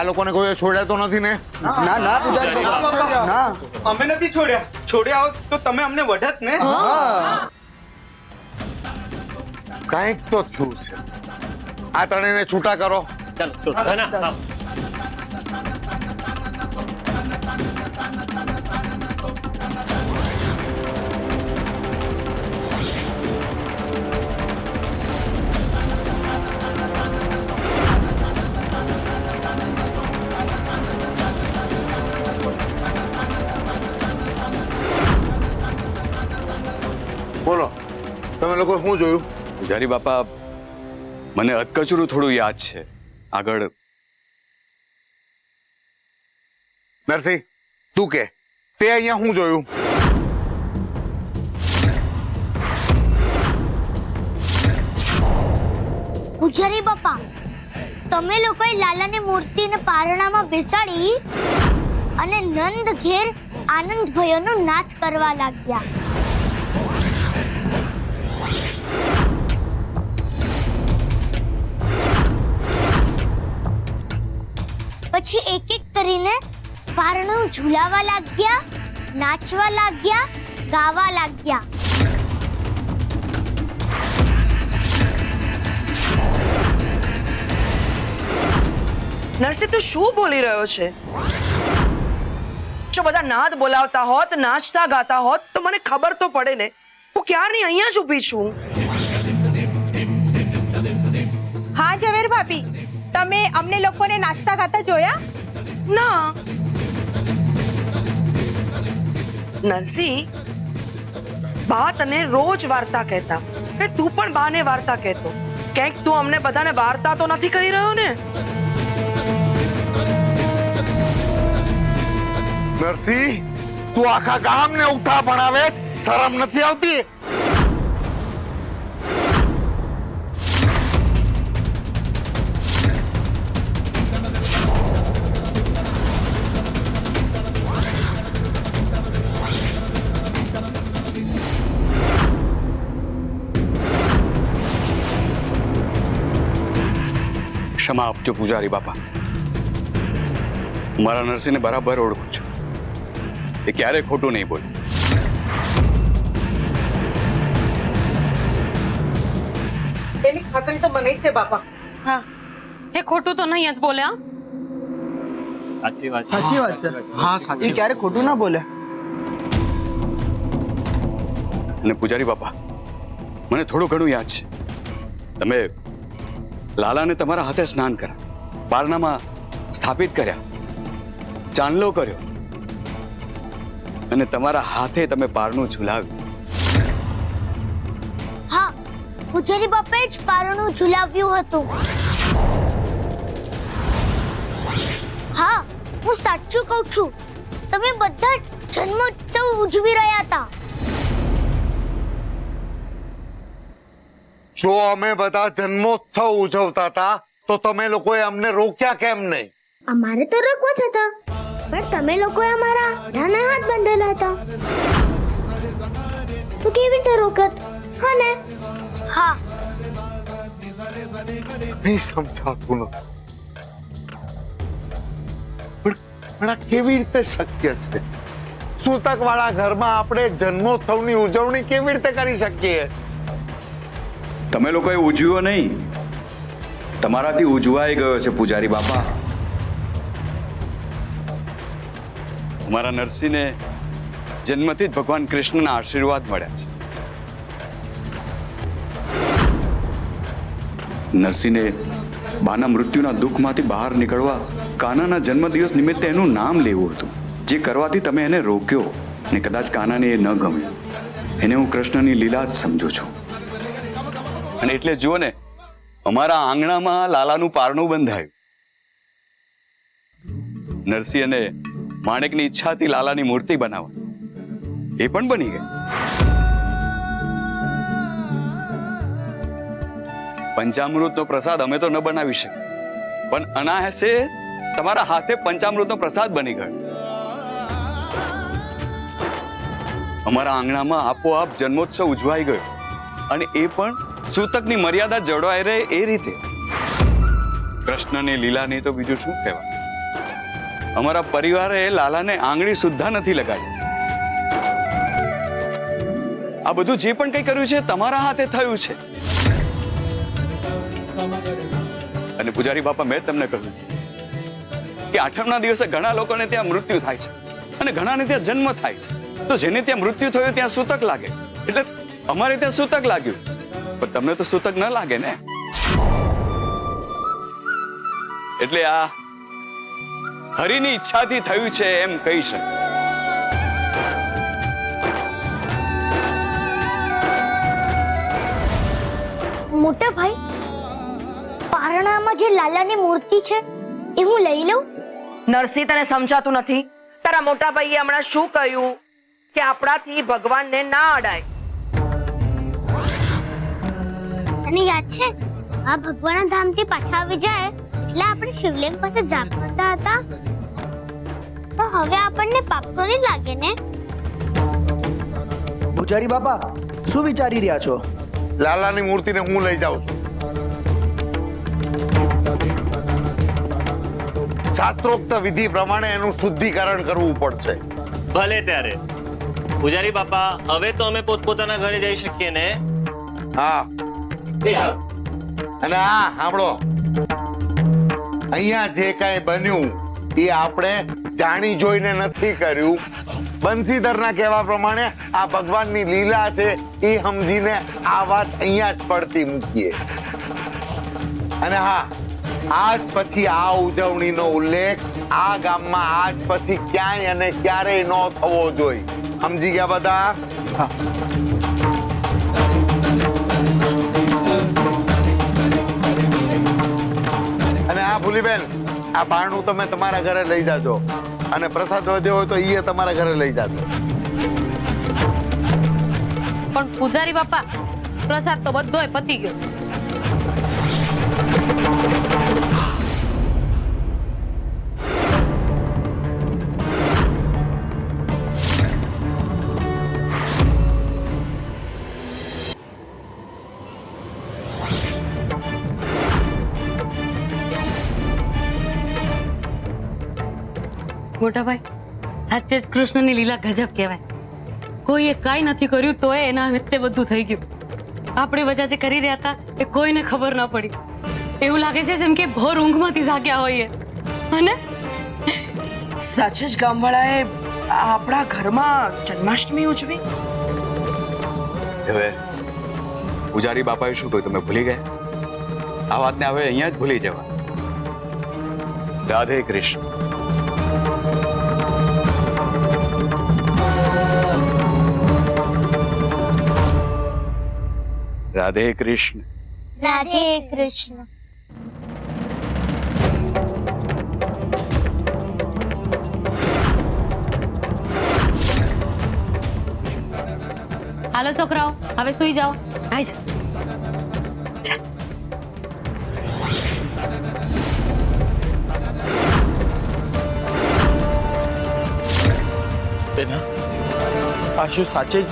આ લોકોને કોઈ છોડ્યા તો નથી ને? ના ના પૂજારી બાપા ના, અમે નથી છોડ્યા હોત તો તમે અમને વઢત ને. કાંઈક તો થયું છે. આ ત્રણેયને છૂટા કરો. બોલો, તમે લોકો શું જોયું? પૂજારી બાપા, મને અધકચરું થોડું યાદ છે. આગળ નરસિંહ, તું કે તે અહીંયા શું જોયું? પૂજારી બાપા, તમે લોકોએ લાલાની મૂર્તિને પારણામાં બેસાડી અને નંદ ઘેર આનંદ ભયોનો નાચ કરવા લાગ્યા. પછી એક એક કરીને પારણું ઝૂલાવા લાગ્યા, નાચવા લાગ્યા, ગાવા લાગ્યા. નરસિંહ, તું શું બોલી રહ્યો છે? જો બધા નાદ બોલાવતા હોત, નાચતા ગાતા હોત તો મને ખબર તો પડે ને. હું ક્યારની અહીંયા જ ઊભી છું. હા ઝવેર ભાભી, તમે અમને લોકોને નાચતા ગાતા જોયા? ના નરસિંહ, બા તને રોજ વાર્તા કહેતા અને તું પણ બાને વાર્તા કહેતો. ક્યાંક તું અમને બધાને વાર્તા તો નથી કહી રહ્યો ને? નરસિંહ, તું આખા ગામને ઉઠા ભણાવે છે, શરમ નથી આવતી? ક્ષમા આપજો પૂજારી બાપા. મારા નરસિંહને બરાબર ઓળખું છું. એ ક્યારેય ખોટું નહીં બોલે. એની ખાતરી તો મને છે બાપા. હા, એ ખોટું તો નહીં જ બોલ્યા. સાચી વાત છે. હા સાચી, એ ક્યારે ખોટું ના બોલે. અને પૂજારી બાપા, મને થોડું ઘણું યાદ છે. તમે લાલાને તમારા હાથે સ્નાન કર્યા, પારણામાં સ્થાપિત કર્યા, ચાંદલો કર્યો અને તમારા હાથે તમે પારણું ઝુલાવ્યું. હા, પૂજારી બાપાએ જ પારણું ઝુલાવ્યું હતું. હા, હું સાચું કહું છું. તમે બધા જન્મોત્સવ ઉજવી રહ્યા હતા. જો અમે બધા જન્મોત્સવ ઉજવતા હતા તો તમે લોકોએ અમને રોક્યા કેમ નહીં? અમારે તો રોકવા જ હતા, પણ તમે લોકોએ અમારા મોઢાના હાથ બાંધેલા હતા. તો કેવી રીતે રોકત? હા ને? હા. નહીં સમજાતું નથી. પણ આ કેવી રીતે શક્ય છે? સૂતક વાળા ઘરમાં આપણે જન્મોત્સવની ઉજવણી કેવી રીતે કરી શકીએ? તમે લોકોએ ઉજવ્યો નહીં, તમારાથી ઉજવાઈ ગયો છે પૂજારી બાપા. અમારા નરસિંહને જન્મથી જ ભગવાન કૃષ્ણના આશીર્વાદ મળ્યા છે. નરસિંહને બાના મૃત્યુના દુઃખમાંથી બહાર નીકળવા કાનાના જન્મદિવસ નિમિત્તે એનું નામ લેવું હતું, જે કરવાથી તમે એને રોક્યો ને કદાચ કાનાને એ ન ગમ્યું. એને હું કૃષ્ણની લીલા જ સમજુ છું. અને એટલે જુઓ ને, અમારા આંગણામાં લાલાનું પારણું બંધાયું. નરસિંહ અને માણેકની ઈચ્છાથી લાલાની મૂર્તિ બનાવવા એ પણ બની ગઈ. પંચામૃતનો પ્રસાદ અમે તો ન બનાવી શકીએ, પણ અનાયાસે તમારા હાથે પંચામૃતનો પ્રસાદ બની ગયો. અમારા આંગણામાં આપોઆપ જન્મોત્સવ ઉજવાઈ ગયો, અને એ પણ સૂતકની મર્યાદા જળવાઈ રહે એ રીતે. કૃષ્ણની લીલાની તો બીજું શું કહેવાય. અમારા પરિવારે લાલાને આંગળી સુદ્ધા નથી લગાડી. આ બધું જે પણ કંઈ કર્યું છે તમારા હાથે થયું છે. અને પૂજારી બાપા, મેં તમને કહ્યું કે આઠમના દિવસે ઘણા લોકોને ત્યાં મૃત્યુ થાય છે અને ઘણાને ત્યાં જન્મ થાય છે. તો જેને ત્યાં મૃત્યુ થયું ત્યાં સૂતક લાગે, એટલે અમારે ત્યાં સૂતક લાગ્યું, પણ તમને તો સૂતક ન લાગે ને. એટલે આ હરિની ઈચ્છાથી થયું છે એમ કહી શકે. મોટા ભાઈ, પારણામાં જે લાલાની મૂર્તિ છે એ હું લઈ લઉં? નરસિંહ, તને સમજાતું નથી? તારા મોટા ભાઈએ હમણાં શું કહ્યું કે આપણાથી ભગવાનને ના અડાય. તને યાદ છે આ ભગવાનના ધામથી પાછા આવી જાય એટલે આપણે શિવલિંગ પાસે જાપ કરતા હતા? તો હવે આપણને પાપ તો નહીં લાગે ને? પૂજારી બાપા, શું વિચારી રહ્યા છો? લાલાની મૂર્તિને હું લઈ જાઉં છું. શાસ્ત્રોક્ત વિધિ પ્રમાણે એનું શુદ્ધિકરણ કરવું પડશે. ભલે ત્યારે પૂજારી બાપા, હવે તો અમે પોતપોતાના ઘરે જઈ શકીએ ને? હા. અને હા, સાંભળો, અહીંયા જે કાંઈ બન્યું એ આપણે જાણી જોઈને નથી કર્યું. બંસીધરના કહેવા પ્રમાણે આ ભગવાનની લીલા છે એ સમજીને આ વાત અહીંયા જ પડતી મૂકીએ. અને હા, આજ પછી આ ઉજવણીનો ઉલ્લેખ આ ગામમાં આજ પછી ક્યાંય અને ક્યારેય ન થવો જોઈએ. સમજી ગયા બધા? અને હા ભૂલીબેન, આ પારણું તમે તમારા ઘરે લઈ જાજો અને પ્રસાદ વધ્યો હોય તો એ તમારા ઘરે લઈ જાજો. પણ પૂજારી બાપા, પ્રસાદ તો બધોય પતી ગયો. મોટા ભાઈ, સાચે જ કૃષ્ણની લીલા ગજબ કહેવાય. કોઈએ કાંઈ નથી કર્યું તોય એના મિત્તે બધું થઈ ગયું. આપણી વચ્ચે જે કરી રહ્યા હતા એ કોઈને ખબર ન પડી. એવું લાગે છે જેમ કે ભોર ઊંઘમાંથી જાગ્યા હોઈએ. અને સાચે જ ગામવાળાએ આપણા ઘરમાં જન્માષ્ટમી ઉજવી. હવે પૂજારી બાપાએ શું કહ્યું તમે ભૂલી ગયા? આ વાતને હવે અહીંયા જ ભૂલી જવા. રાધે કૃષ્ણ. રાધે કૃષ્ણ. રાધે કૃષ્ણ. હાલો છોકરાઓ, હવે સુઈ જાઓ. આઈ જા. બેના, આ શું સાચે જ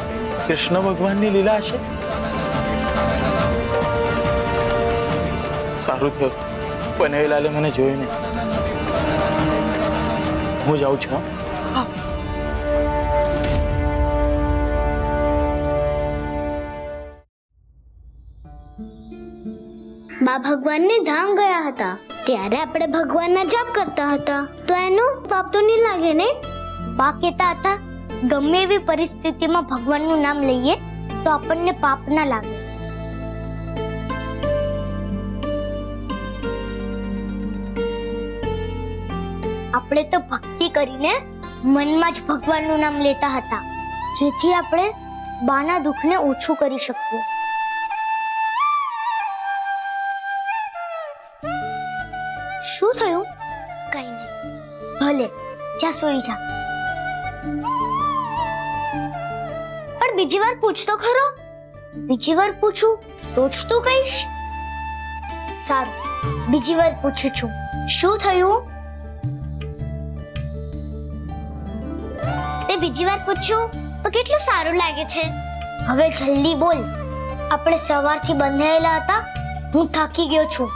કૃષ્ણ ભગવાનની લીલા છે? સારું થયું પનવેલાલે મને જોયું ને. હું જાઉં છું. બા ભગવાનને ધામ ગયા હતા ત્યારે આપણે ભગવાનના જાપ કરતા હતા તો એનું પાપ તો નહીં લાગે ને? બા કહેતા હતા ગમે એવી પરિસ્થિતિમાં ભગવાનનું નામ લઈએ તો આપણને પાપ ના લાગે. આપણે તો ભક્તિ કરીને મનમાં જ ભગવાનનું નામ લેતા હતા જેથી આપણે બાના દુઃખને ઓછું કરી શકીએ. શું થયું? કઈ નહીં, ભલે જા સોઈ જા. પણ બીજી વાર પૂછ તો ખરો. બીજી વાર પૂછું તો જ તું કહીશ. સારું, બીજી વાર પૂછું છું. શું થયું? તે બીજી વાર પૂછ્યું તો કેટલું સારું લાગે છે. હવે જલ્દી બોલ. આપણે સવારથી બંધાયેલા હતા. હું થાકી ગયો છું.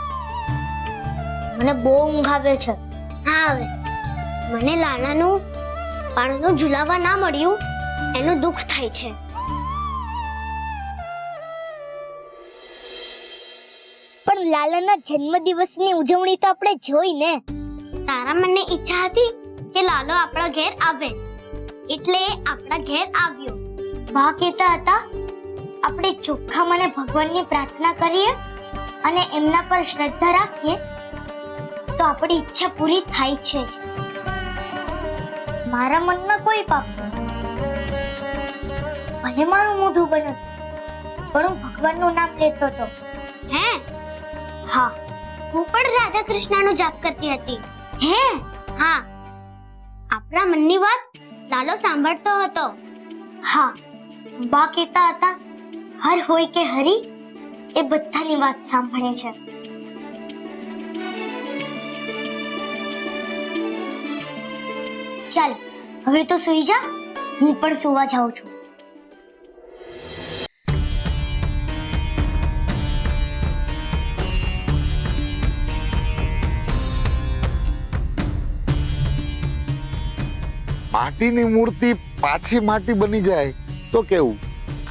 મને બહુ ઊંઘ આવે છે. હા, હવે મને લાલાનું પારણું ઝુલાવવા ના મળ્યું એનું દુઃખ થાય છે. પણ લાલાના જન્મદિવસની ઉજવણી તો આપણે જોઈ ને. તારા મને ઈચ્છા હતી કે લાલો આપણા ઘેર આવે, એટલે આપણા ઘેર આવ્યો. બા કહેતા હતા આપણે ચોખ્ખા મને ભગવાનની પ્રાર્થના કરીએ અને એમના પર શ્રદ્ધા રાખીએ તો આપણી ઈચ્છા પૂરી થાય છે. મારા મનમાં કોઈ પાપ ભલે મારું મોઢું બંધ પણ હું ભગવાનનું નામ લેતો હતો. હે? હા, હું પણ રાધા કૃષ્ણનો જાપ કરતી હતી. હે? હા. આપણા મનની વાત લાલો સાંભળતો હતો. હા, બા કહેતા હતા હર હોય કે હરી એ બધાની વાત સાંભળે છે. ચાલ હવે તો સૂઈ જા, હું પણ સુવા જાઉં છું. માટીની મૂર્તિ પાછી માટી બની જાય તો કેવું?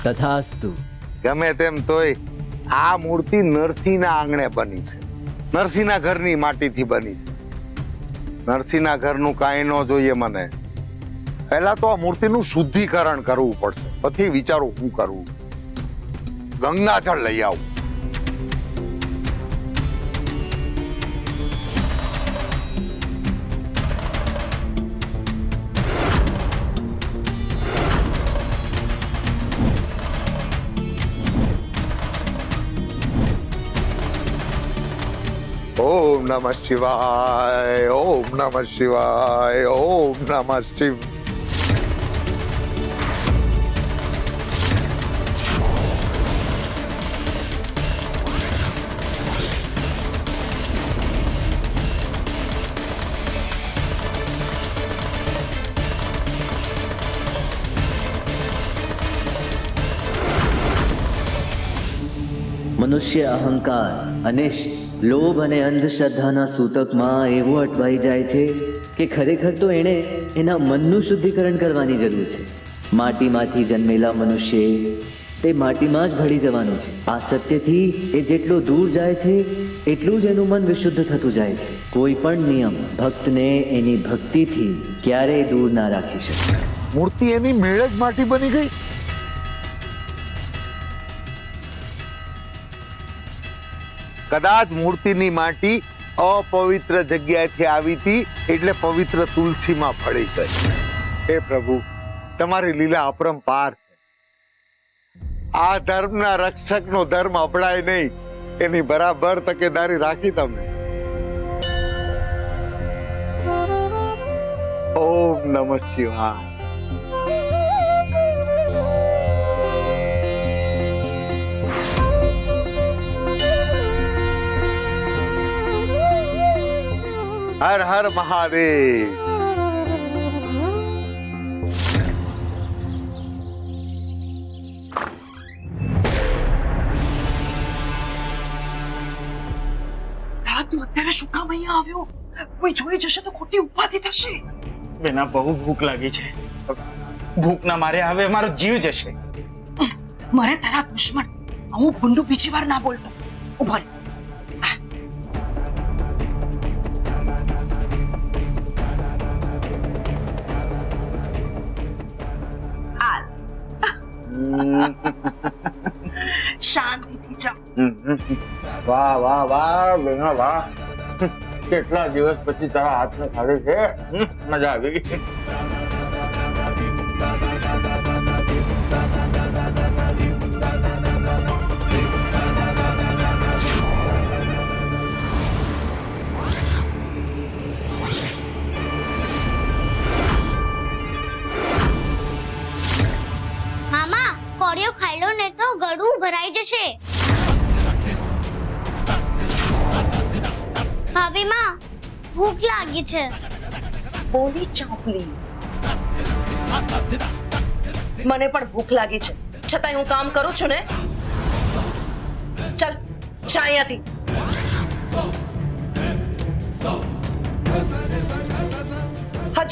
તથાસ્તુ. ગમે તેમ તોય આ મૂર્તિ નરસિંહના આંગણે બની છે, નરસિંહના ઘરની માટીથી બની છે. નરસિંહના ઘરનું કાંઈ ન જોઈએ મને. પહેલા તો આ મૂર્તિનું શુદ્ધિકરણ કરવું પડશે, પછી વિચારું શું કરવું. ગંગાજળ લઈ આવું. ઓમ નમઃ શિવાય, ઓમ નમઃ શિવાય, ઓમ નમઃ શિવ. મનુષ્ય અહંકાર, અનિષ્ટ, લોભ અને અંધશ્રદ્ધાના સૂતકમાં એવો અટવાઈ જાય છે કે ખરેખર તો એણે એના મનનું શુદ્ધિકરણ કરવાની જરૂર છે. માટીમાંથી જન્મેલા મનુષ્ય તે માટીમાં જ ભળી જવાનું છે. આ સત્યથી એ જેટલો દૂર જાય છે એટલું જ એનું મન વિશુદ્ધ થતું જાય છે. કોઈ પણ નિયમ ભક્તને એની ભક્તિથી ક્યારેય દૂર ના રાખી શકે. મૂર્તિ એની મેળે જ માટી બની ગઈ. કદાચ મૂર્તિની માટી અપવિત્ર જગ્યાએથી આવી હતી એટલે પવિત્ર તુલસીમાં ભળી ગઈ. હે પ્રભુ, તમારી લીલા અપરંપાર છે. આ ધર્મના રક્ષકનો ધર્મ અપડાય નહીં એની બરાબર તકેદારી રાખી તમે. ઓમ નમઃ શિવાય. હર હર મહાદેવ. તું અત્યારે શું કામ અહીંયા આવ્યો? કોઈ જોઈ જશે તો ખોટી ઉપાધિ થશે. બેના બહુ ભૂખ લાગી છે. ભૂખના મારે હવે મારો જીવ જશે. મારે તારા દુશ્મન હું ભૂંડું બીજી વાર ના બોલતો. ઉભા રહે. શાંતિથી જા. વાહ વાહ વાહ બેના વાહ. કેટલા દિવસ પછી તારા હાથને ખાધે છે. મજા આવી. મામા કોળિયો ખાઈ લો ને તો ગળું ભરાઈ જશે. ભાભી માં ભૂખ લાગી છે. બોલી ચાંપલી. મને પણ ભૂખ લાગી છે, છતાંય હું કામ કરું છું ને. ચાલ જા અહીંયાથી.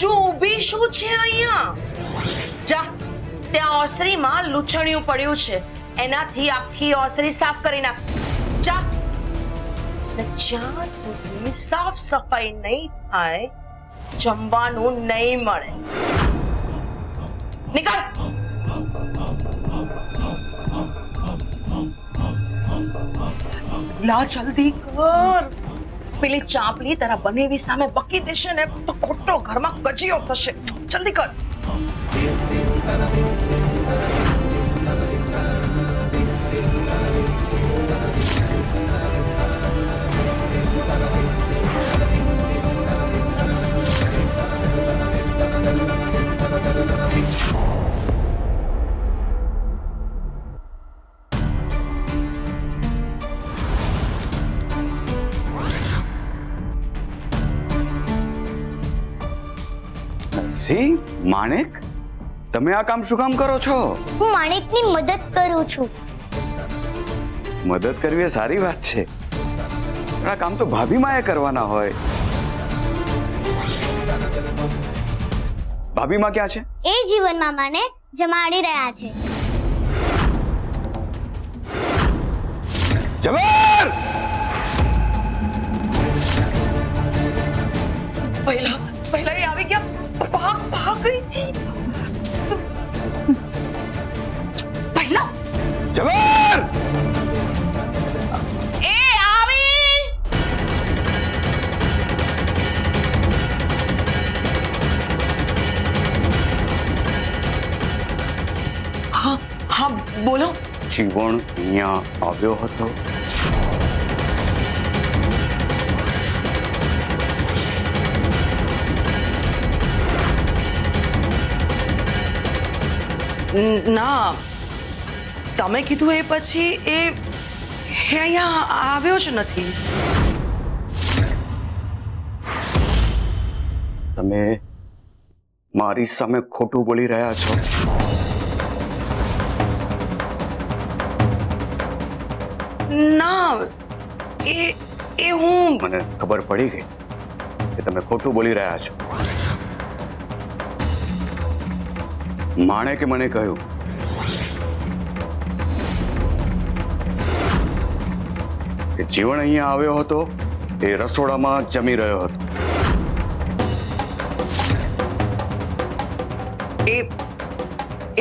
હજુ ઊભી શું છે અહીંયા? જા, ત્યાં ઓસરીમાં લૂછણિયું પડ્યું છે, એનાથી આખી ઓસરી સાફ કરી નાખ. જા. ને જ્યાં સુધી સાફ સફાઈ નહીં થાય જમવાનું નહીં મળે. નીકળ. લા જલ્દી કર. પેલી ચાંપલી તારા બનેવી સામે બકી દેશે ને તો ખોટો ઘરમાં કજિયો થશે. જલ્દી કર. સી માણેક, તમે આ કામ શું કામ કરો છો? હું માણેકની મદદ કરું છું. મદદ કરવી એ સારી વાત છે, પણ આ કામ તો ભાભી માએ કરવાના હોય. ભાભી માં ક્યાં છે? એ જીવન મામાને જમાડી રહ્યા છે. જબર! પહેલા એ આવી ગયા. ભાગ ગઈ હતી. પહેલા જબર! એ આવી. હા હા બોલો. જીવન અહીંયા આવ્યો હતો. ના, તમે કીધું એ પછી એ અહીંયા આવ્યો જ નથી. તમે મારી સામે ખોટું બોલી રહ્યા છો. ના, એ હું મને ખબર પડી ગઈ કે તમે ખોટું બોલી રહ્યા છો. માણેકે મને કહ્યું કે જીવન અહીંયા આવ્યો હતો, એ રસોડામાં જમી રહ્યો હતો.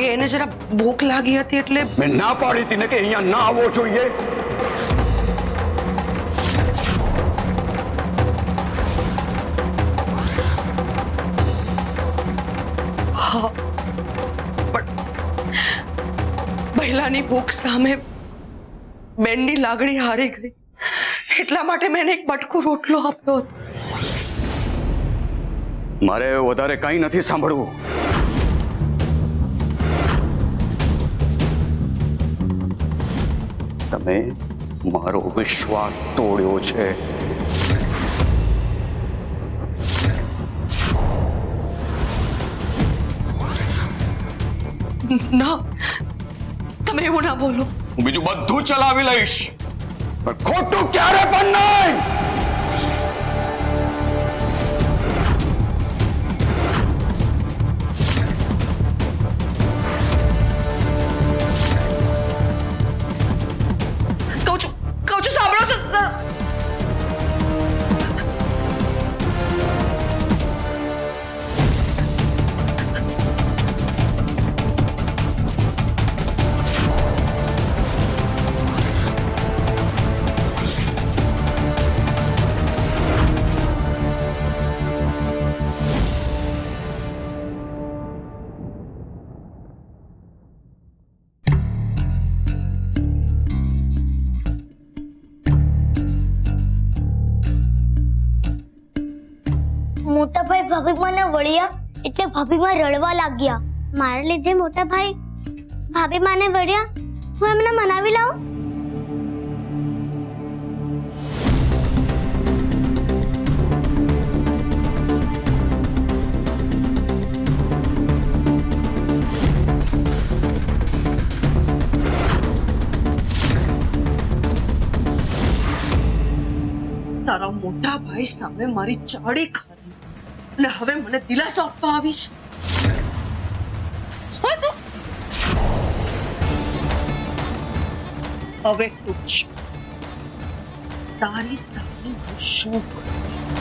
એને જરા ભૂખ લાગી હતી એટલે મેં ના પાડી હતી ને કે અહીંયા ના આવવો જોઈએ. પહેલાની ભૂખ સામે બેનની લાગણી હારી ગઈ, એટલા માટે મેં એક બટકું રોટલો આપ્યો હતો. મારે વધારે કંઈ નથી સાંભળવું. તમે મારો વિશ્વાસ તોડ્યો છે. ના, તમે એવું ના બોલો. હું બીજું બધું ચલાવી લઈશ, પણ ખોટું ક્યારે પણ નહીં. કહું છું સાંભળો છો? મોટા ભાઈ ભાભી મને વળ્યા એટલે ભાભી માં રડવા લાગ્યા. મારા લીધે મોટા ભાઈ ભાભી માને વળ્યા. હું એમને મનાવી લાવું. તારા મોટા ભાઈ સામે મારી ચાડી ખાધી અને હવે મને દિલાસો આપવા આવી છે હા તું હવે તું તારી સામે હું શું કરું